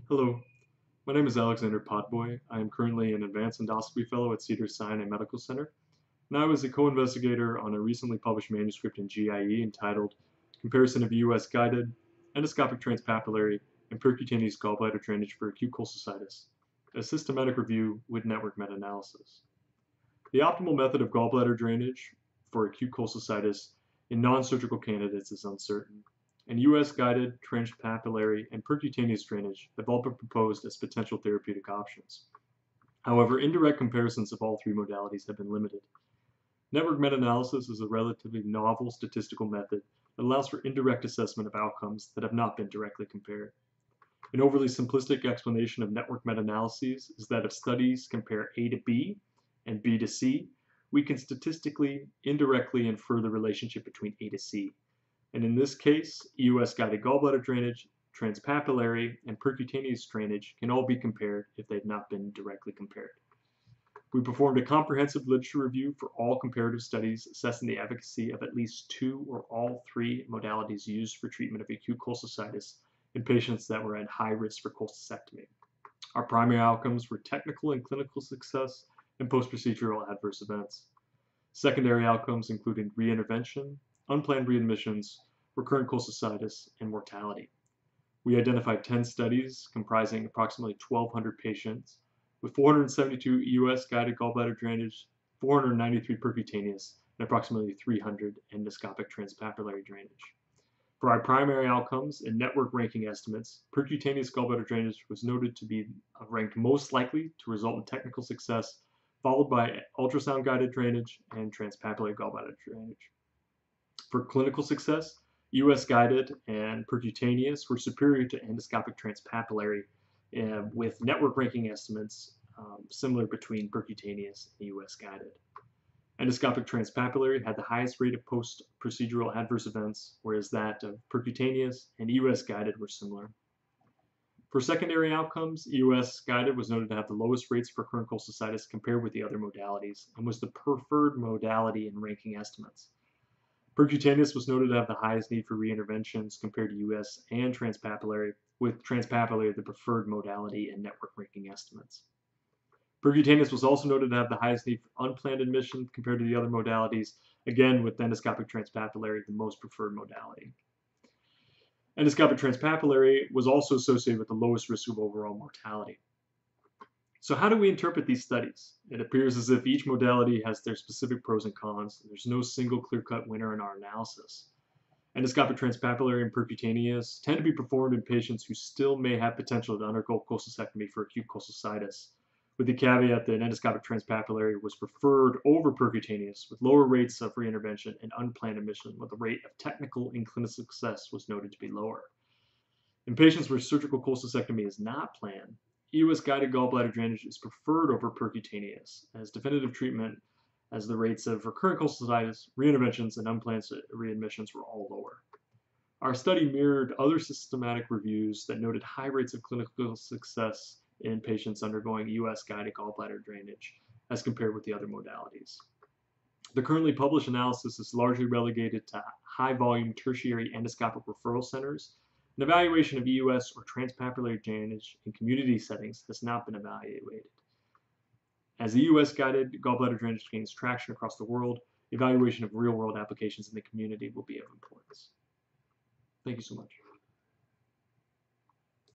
Hello, my name is Alexander Podboy. I am currently an advanced endoscopy fellow at Cedars-Sinai Medical Center, and I was a co-investigator on a recently published manuscript in GIE entitled Comparison of EUS-guided, endoscopic transpapillary, and percutaneous gallbladder drainage for acute cholecystitis, a systematic review with network meta-analysis. The optimal method of gallbladder drainage for acute cholecystitis in non-surgical candidates is uncertain, and EUS-guided, transpapillary, and percutaneous drainage have all been proposed as potential therapeutic options. However, indirect comparisons of all three modalities have been limited. Network meta-analysis is a relatively novel statistical method that allows for indirect assessment of outcomes that have not been directly compared. An overly simplistic explanation of network meta-analyses is that if studies compare A to B and B to C, we can statistically indirectly infer the relationship between A to C. And in this case, EUS-guided gallbladder drainage, transpapillary, and percutaneous drainage can all be compared if they've not been directly compared. We performed a comprehensive literature review for all comparative studies assessing the efficacy of at least two or all three modalities used for treatment of acute cholecystitis in patients that were at high risk for cholecystectomy. Our primary outcomes were technical and clinical success and post-procedural adverse events. Secondary outcomes included reintervention, unplanned readmissions, recurrent cholecystitis, and mortality. We identified 10 studies comprising approximately 1,200 patients with 472 EUS-guided gallbladder drainage, 493 percutaneous, and approximately 300 endoscopic transpapillary drainage. For our primary outcomes and network ranking estimates, percutaneous gallbladder drainage was noted to be ranked most likely to result in technical success, followed by ultrasound-guided drainage and transpapillary gallbladder drainage. For clinical success, EUS-guided and percutaneous were superior to endoscopic transpapillary with network ranking estimates similar between percutaneous and EUS-guided. Endoscopic transpapillary had the highest rate of post-procedural adverse events, whereas that of percutaneous and EUS-guided were similar. For secondary outcomes, EUS-guided was noted to have the lowest rates for recurrent cholecystitis compared with the other modalities and was the preferred modality in ranking estimates. Percutaneous was noted to have the highest need for reinterventions compared to EUS and transpapillary, with transpapillary the preferred modality in network ranking estimates. Percutaneous was also noted to have the highest need for unplanned admission compared to the other modalities, again with endoscopic transpapillary the most preferred modality. Endoscopic transpapillary was also associated with the lowest risk of overall mortality. So how do we interpret these studies? It appears as if each modality has their specific pros and cons. There's no single clear-cut winner in our analysis. Endoscopic transpapillary and percutaneous tend to be performed in patients who still may have potential to undergo cholecystectomy for acute cholecystitis, with the caveat that endoscopic transpapillary was preferred over percutaneous, with lower rates of reintervention and unplanned admission, where the rate of technical and clinical success was noted to be lower. In patients where surgical cholecystectomy is not planned, EUS-guided gallbladder drainage is preferred over percutaneous as definitive treatment, as the rates of recurrent cholecystitis, reinterventions, and unplanned readmissions were all lower. Our study mirrored other systematic reviews that noted high rates of clinical success in patients undergoing EUS-guided gallbladder drainage as compared with the other modalities. The currently published analysis is largely relegated to high-volume tertiary endoscopic referral centers. An evaluation of EUS or transpapillary drainage in community settings has not been evaluated. As EUS-guided gallbladder drainage gains traction across the world, evaluation of real-world applications in the community will be of importance. Thank you so much.